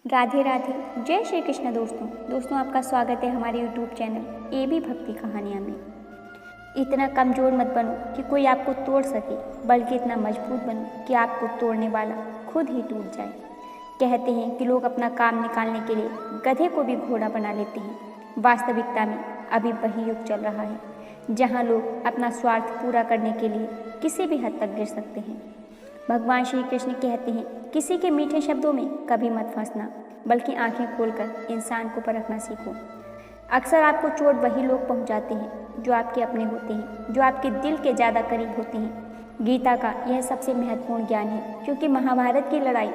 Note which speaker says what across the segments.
Speaker 1: राधे राधे। जय श्री कृष्ण। दोस्तों आपका स्वागत है हमारे यूट्यूब चैनल ए बी भक्ति कहानियाँ में। इतना कमज़ोर मत बनो कि कोई आपको तोड़ सके, बल्कि इतना मजबूत बनो कि आपको तोड़ने वाला खुद ही टूट जाए। कहते हैं कि लोग अपना काम निकालने के लिए गधे को भी घोड़ा बना लेते हैं। वास्तविकता में अभी वही युग चल रहा है जहाँ लोग अपना स्वार्थ पूरा करने के लिए किसी भी हद तक गिर सकते हैं। भगवान श्री कृष्ण कहते हैं, किसी के मीठे शब्दों में कभी मत फंसना, बल्कि आंखें खोलकर इंसान को परखना सीखो। अक्सर आपको चोट वही लोग पहुंचाते हैं जो आपके अपने होते हैं, जो आपके दिल के ज़्यादा करीब होते हैं। गीता का यह सबसे महत्वपूर्ण ज्ञान है, क्योंकि महाभारत की लड़ाई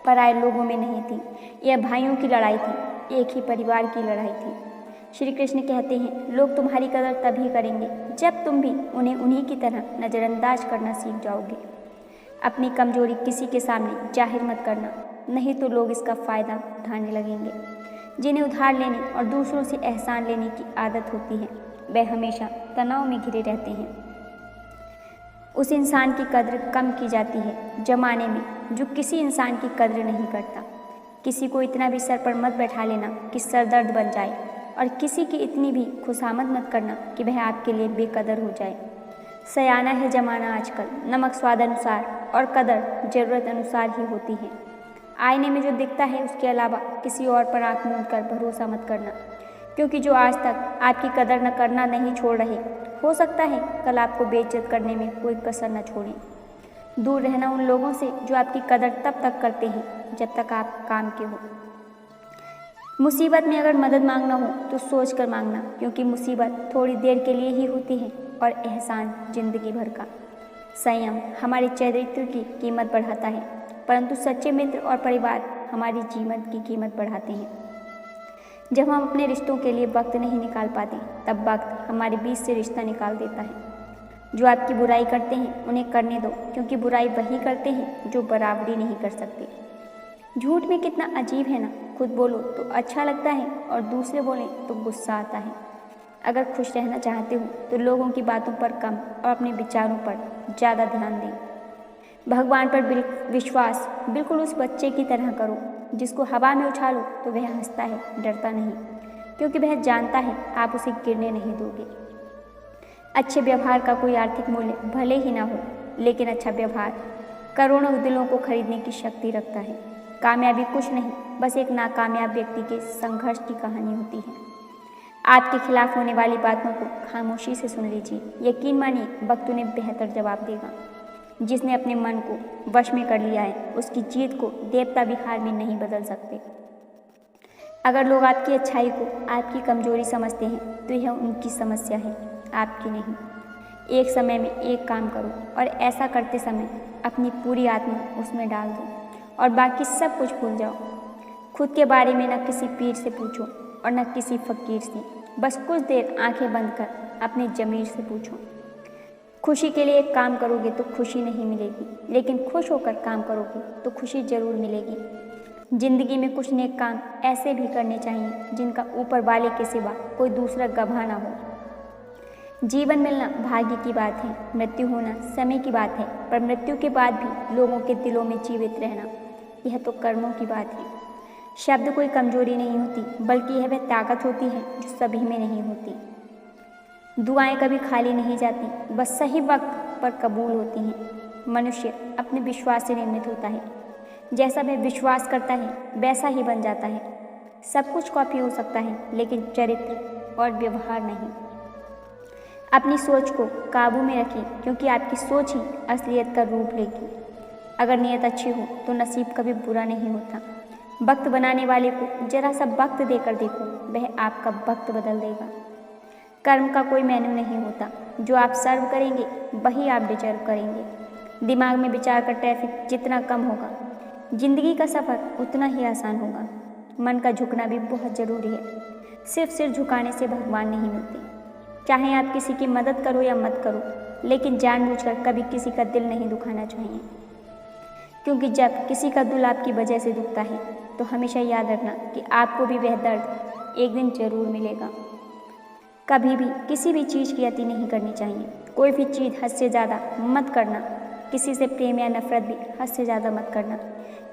Speaker 1: पराये लोगों में नहीं थी, यह भाइयों की लड़ाई थी, एक ही परिवार की लड़ाई थी। श्री कृष्ण कहते हैं, लोग तुम्हारी कदर तभी करेंगे जब तुम भी उन्हें उन्हीं की तरह नज़रअंदाज करना सीख जाओगे। अपनी कमजोरी किसी के सामने जाहिर मत करना, नहीं तो लोग इसका फ़ायदा उठाने लगेंगे। जिन्हें उधार लेने और दूसरों से एहसान लेने की आदत होती है, वे हमेशा तनाव में घिरे रहते हैं। उस इंसान की कद्र कम की जाती है जमाने में जो किसी इंसान की कद्र नहीं करता। किसी को इतना भी सर पर मत बैठा लेना कि सर दर्द बन जाए, और किसी की इतनी भी खुशामद मत करना कि वह आपके लिए बेकदर हो जाए। सयाना है जमाना आजकल, नमक स्वाद अनुसार और कदर ज़रूरत अनुसार ही होती है। आईने में जो दिखता है उसके अलावा किसी और पर आँख मूंद कर भरोसा मत करना, क्योंकि जो आज तक आपकी कदर न करना नहीं छोड़ रहे, हो सकता है कल आपको बेइज्जत करने में कोई कसर न छोड़ें। दूर रहना उन लोगों से जो आपकी कदर तब तक करते हैं जब तक आप काम के हो। मुसीबत में अगर मदद मांगना हो तो सोच कर मांगना, क्योंकि मुसीबत थोड़ी देर के लिए ही होती है और एहसान जिंदगी भर का। संयम हमारे चरित्र की कीमत बढ़ाता है, परंतु सच्चे मित्र और परिवार हमारी जीवन की कीमत बढ़ाते हैं। जब हम अपने रिश्तों के लिए वक्त नहीं निकाल पाते, तब वक्त हमारे बीच से रिश्ता निकाल देता है। जो आपकी बुराई करते हैं उन्हें करने दो, क्योंकि बुराई वही करते हैं जो बराबरी नहीं कर सकते। झूठ में कितना अजीब है ना, खुद बोलो तो अच्छा लगता है और दूसरे बोलें तो गुस्सा आता है। अगर खुश रहना चाहते हो तो लोगों की बातों पर कम और अपने विचारों पर ज़्यादा ध्यान दें। भगवान पर विश्वास बिल्कुल उस बच्चे की तरह करो जिसको हवा में उछालो तो वह हंसता है, डरता नहीं, क्योंकि वह जानता है आप उसे गिरने नहीं दोगे। अच्छे व्यवहार का कोई आर्थिक मूल्य भले ही ना हो, लेकिन अच्छा व्यवहार करोड़ों दिलों को खरीदने की शक्ति रखता है। कामयाबी कुछ नहीं, बस एक नाकामयाब व्यक्ति के संघर्ष की कहानी होती है। आपके खिलाफ होने वाली बातों को खामोशी से सुन लीजिए। यकीन मानिए, वक्त उन्हें बेहतर जवाब देगा। जिसने अपने मन को वश में कर लिया है, उसकी जीत को देवता भी हार में नहीं बदल सकते। अगर लोग आपकी अच्छाई को आपकी कमजोरी समझते हैं तो यह उनकी समस्या है, आपकी नहीं। एक समय में एक काम करो और ऐसा करते समय अपनी पूरी आत्मा उसमें डाल दो और बाकी सब कुछ भूल जाओ। खुद के बारे में न किसी पीर से पूछो और न किसी फकीर से, बस कुछ देर आंखें बंद कर अपने ज़मीर से पूछो। खुशी के लिए एक काम करोगे तो खुशी नहीं मिलेगी, लेकिन खुश होकर काम करोगे तो खुशी जरूर मिलेगी। जिंदगी में कुछ नेक काम ऐसे भी करने चाहिए जिनका ऊपर वाले के सिवा कोई दूसरा गवाह ना हो। जीवन मिलना भाग्य की बात है, मृत्यु होना समय की बात है, पर मृत्यु के बाद भी लोगों के दिलों में जीवित रहना, यह तो कर्मों की बात है। शब्द कोई कमजोरी नहीं होती, बल्कि यह वह ताकत होती है जो सभी में नहीं होती। दुआएं कभी खाली नहीं जाती, बस सही वक्त पर कबूल होती हैं। मनुष्य अपने विश्वास से निर्मित होता है, जैसा वह विश्वास करता है वैसा ही बन जाता है। सब कुछ कॉपी हो सकता है, लेकिन चरित्र और व्यवहार नहीं। अपनी सोच को काबू में रखिए, क्योंकि आपकी सोच ही असलियत का रूप लेगी। अगर नीयत अच्छी हो तो नसीब कभी बुरा नहीं होता। वक्त बनाने वाले को जरा सा वक्त देकर देखो, वह आपका वक्त बदल देगा। कर्म का कोई मेन्यू नहीं होता, जो आप सर्व करेंगे वही आप डिजर्व करेंगे। दिमाग में विचार का ट्रैफिक जितना कम होगा, जिंदगी का सफ़र उतना ही आसान होगा। मन का झुकना भी बहुत ज़रूरी है। सिर्फ सिर झुकाने से भगवान नहीं मिलते। चाहे आप किसी की मदद करो या मत करो, लेकिन जानबूझकर कभी किसी का दिल नहीं दुखाना चाहिए, क्योंकि जब किसी का दिल आपकी वजह से दुखता है तो हमेशा याद रखना कि आपको भी वह दर्द एक दिन जरूर मिलेगा। कभी भी किसी भी चीज़ की अति नहीं करनी चाहिए। कोई भी चीज़ हद से ज़्यादा मत करना। किसी से प्रेम या नफरत भी हद से ज़्यादा मत करना।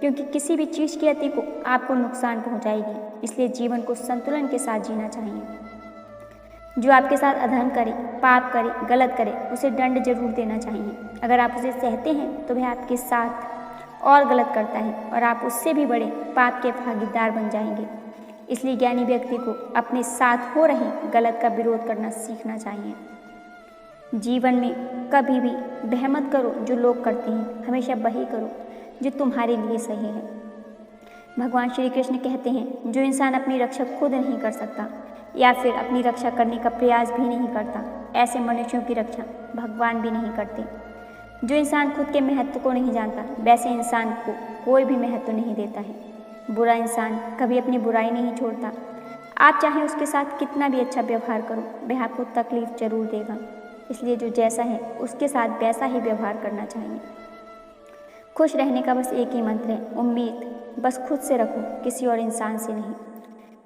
Speaker 1: क्योंकि किसी भी चीज़ की अति को आपको नुकसान पहुंचाएगी। इसलिए जीवन को संतुलन के साथ जीना चाहिए। जो आपके साथ अधर्म करे, पाप करे, गलत करे, उसे दंड जरूर देना चाहिए। अगर आप उसे सहते हैं तो वह आपके साथ और गलत करता है और आप उससे भी बड़े पाप के भागीदार बन जाएंगे। इसलिए ज्ञानी व्यक्ति को अपने साथ हो रहे गलत का विरोध करना सीखना चाहिए। जीवन में कभी भी वह मत करो जो लोग करते हैं, हमेशा वही करो जो तुम्हारे लिए सही है। भगवान श्री कृष्ण कहते हैं, जो इंसान अपनी रक्षा खुद नहीं कर सकता या फिर अपनी रक्षा करने का प्रयास भी नहीं करता, ऐसे मनुष्यों की रक्षा भगवान भी नहीं करते। जो इंसान खुद के महत्व को नहीं जानता, वैसे इंसान को कोई भी महत्व नहीं देता है। बुरा इंसान कभी अपनी बुराई नहीं छोड़ता। आप चाहे उसके साथ कितना भी अच्छा व्यवहार करो, वह आपको तकलीफ जरूर देगा। इसलिए जो जैसा है उसके साथ वैसा ही व्यवहार करना चाहिए। खुश रहने का बस एक ही मंत्र है, उम्मीद बस खुद से रखो, किसी और इंसान से नहीं।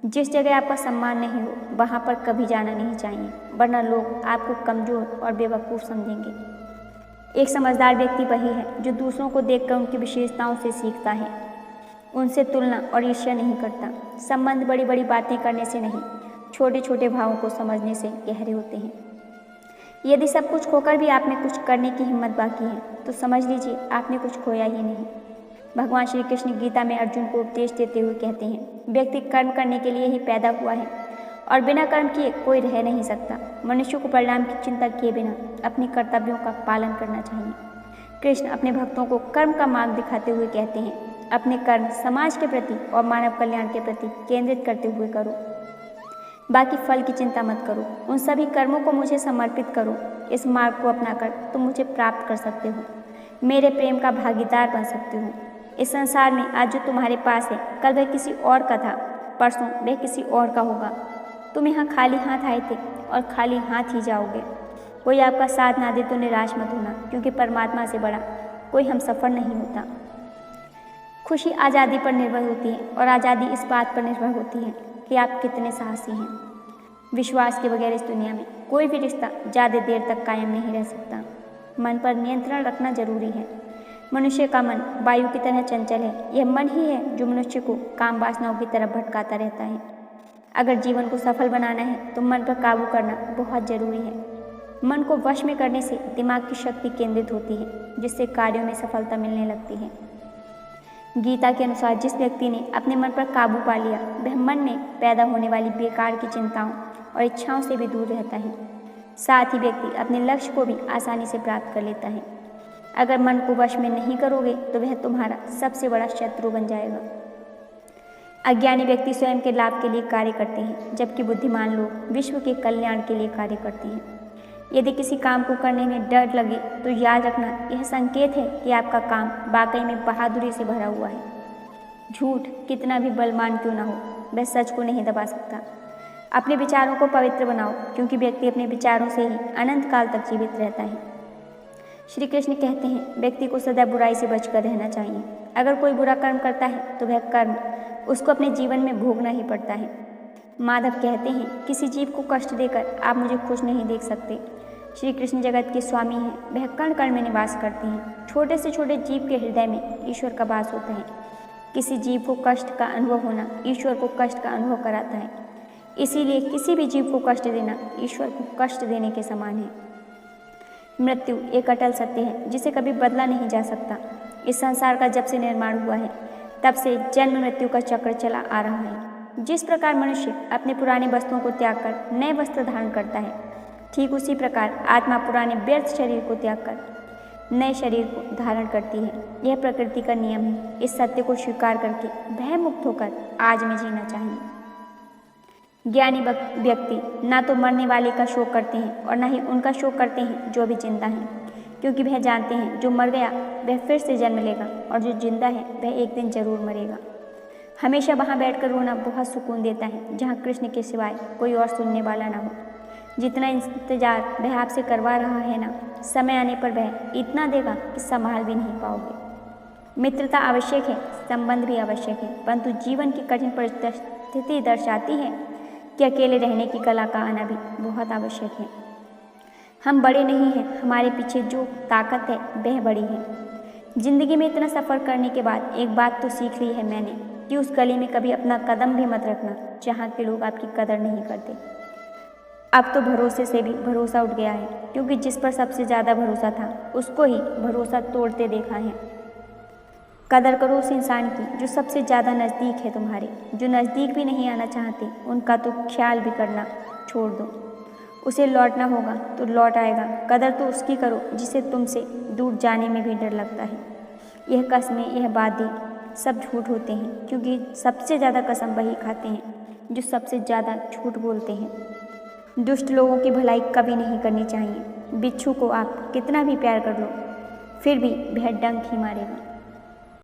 Speaker 1: जिस जगह आपका सम्मान नहीं हो वहाँ पर कभी जाना नहीं चाहिए, वरना लोग आपको कमज़ोर और बेवकूफ़ समझेंगे। एक समझदार व्यक्ति वही है जो दूसरों को देखकर उनकी विशेषताओं से सीखता है, उनसे तुलना और ईर्ष्या नहीं करता। संबंध बड़ी बड़ी बातें करने से नहीं, छोटे छोटे भावों को समझने से गहरे होते हैं। यदि सब कुछ खोकर भी आप में कुछ करने की हिम्मत बाकी है तो समझ लीजिए आपने कुछ खोया ही नहीं। भगवान श्री कृष्ण गीता में अर्जुन को उपदेश देते हुए कहते हैं, व्यक्ति कर्म करने के लिए ही पैदा हुआ है और बिना कर्म किए कोई रह नहीं सकता। मनुष्य को परिणाम की चिंता किए बिना अपने कर्तव्यों का पालन करना चाहिए। कृष्ण अपने भक्तों को कर्म का मार्ग दिखाते हुए कहते हैं, अपने कर्म समाज के प्रति और मानव कल्याण के प्रति केंद्रित करते हुए करो। बाकी फल की चिंता मत करो, उन सभी कर्मों को मुझे समर्पित करो। इस मार्ग को अपनाकर तुम मुझे प्राप्त कर सकते हो, मेरे प्रेम का भागीदार बन सकते हो। इस संसार में आज जो तुम्हारे पास है, कल वह किसी और का था, परसों वह किसी और का होगा। तुम यहाँ खाली हाथ आए थे और खाली हाथ ही जाओगे। कोई आपका साथ ना दे तो निराश मत होना, क्योंकि परमात्मा से बड़ा कोई हमसफर नहीं होता। खुशी आज़ादी पर निर्भर होती है और आज़ादी इस बात पर निर्भर होती है कि आप कितने साहसी हैं। विश्वास के बगैर इस दुनिया में कोई भी रिश्ता ज़्यादा देर तक कायम नहीं रह सकता। मन पर नियंत्रण रखना जरूरी है। मनुष्य का मन वायु की तरह चंचल है। यह मन ही है जो मनुष्य को काम वासनाओं की तरफ भटकाता रहता है। अगर जीवन को सफल बनाना है तो मन पर काबू करना बहुत जरूरी है। मन को वश में करने से दिमाग की शक्ति केंद्रित होती है, जिससे कार्यों में सफलता मिलने लगती है। गीता के अनुसार जिस व्यक्ति ने अपने मन पर काबू पा लिया, वह मन में पैदा होने वाली बेकार की चिंताओं और इच्छाओं से भी दूर रहता है। साथ ही व्यक्ति अपने लक्ष्य को भी आसानी से प्राप्त कर लेता है। अगर मन को वश में नहीं करोगे तो वह तुम्हारा सबसे बड़ा शत्रु बन जाएगा। अज्ञानी व्यक्ति स्वयं के लाभ के लिए कार्य करते हैं, जबकि बुद्धिमान लोग विश्व के कल्याण के लिए कार्य करते हैं। यदि किसी काम को करने में डर लगे तो याद रखना, यह संकेत है कि आपका काम वाकई में बहादुरी से भरा हुआ है। झूठ कितना भी बलवान क्यों ना हो, वह सच को नहीं दबा सकता। अपने विचारों को पवित्र बनाओ, क्योंकि व्यक्ति अपने विचारों से ही अनंत काल तक जीवित रहता है। श्री कृष्ण कहते हैं, व्यक्ति को सदा बुराई से बचकर रहना चाहिए। अगर कोई बुरा कर्म करता है तो वह कर्म उसको अपने जीवन में भोगना ही पड़ता है। माधव कहते हैं, किसी जीव को कष्ट देकर आप मुझे खुश नहीं देख सकते। श्री कृष्ण जगत के स्वामी हैं, वह कण कण में निवास करते हैं। छोटे से छोटे जीव के हृदय में ईश्वर का वास होता है। किसी जीव को कष्ट का अनुभव होना ईश्वर को कष्ट का अनुभव कराता है। इसीलिए किसी भी जीव को कष्ट देना ईश्वर को कष्ट देने के समान है। मृत्यु एक अटल सत्य है, जिसे कभी बदला नहीं जा सकता। इस संसार का जब से निर्माण हुआ है, तब से जन्म मृत्यु का चक्र चला आ रहा है। जिस प्रकार मनुष्य अपने पुराने वस्त्रों को त्याग कर नए वस्त्र धारण करता है, ठीक उसी प्रकार आत्मा पुराने व्यर्थ शरीर को त्याग कर नए शरीर को धारण करती है। यह प्रकृति का नियम है। इस सत्य को स्वीकार करके भय मुक्त होकर आज में जीना चाहिए। ज्ञानी व्यक्ति ना तो मरने वाले का शोक करते हैं और ना ही उनका शोक करते हैं जो अभी जिंदा हैं, क्योंकि वह जानते हैं जो मर गया वह फिर से जन्म लेगा और जो जिंदा है वह एक दिन जरूर मरेगा। हमेशा वहाँ बैठकर रोना बहुत सुकून देता है, जहाँ कृष्ण के सिवाय कोई और सुनने वाला ना हो। जितना इंतजार वह आपसे करवा रहा है ना, समय आने पर वह इतना देगा कि संभाल भी नहीं पाओगे। मित्रता आवश्यक है, संबंध भी आवश्यक है, परंतु जीवन की कठिन परिस्थिति दर्शाती है कि अकेले रहने की कला का आना भी बहुत आवश्यक है। हम बड़े नहीं हैं, हमारे पीछे जो ताकत है वह बड़ी है। ज़िंदगी में इतना सफ़र करने के बाद एक बात तो सीख ली है मैंने कि उस गली में कभी अपना कदम भी मत रखना जहाँ के लोग आपकी कदर नहीं करते। अब तो भरोसे से भी भरोसा उठ गया है, क्योंकि जिस पर सबसे ज़्यादा भरोसा था उसको ही भरोसा तोड़ते देखा है। कदर करो उस इंसान की जो सबसे ज़्यादा नज़दीक है तुम्हारे। जो नज़दीक भी नहीं आना चाहते उनका तो ख्याल भी करना छोड़ दो। उसे लौटना होगा तो लौट आएगा। कदर तो उसकी करो जिसे तुमसे दूर जाने में भी डर लगता है। यह कस्में, यह वादे सब झूठ होते हैं, क्योंकि सबसे ज़्यादा कसम वही खाते हैं जो सबसे ज़्यादा झूठ बोलते हैं। दुष्ट लोगों की भलाई कभी नहीं करनी चाहिए। बिच्छू को आप कितना भी प्यार कर लो फिर भी वह डंक ही मारेगा।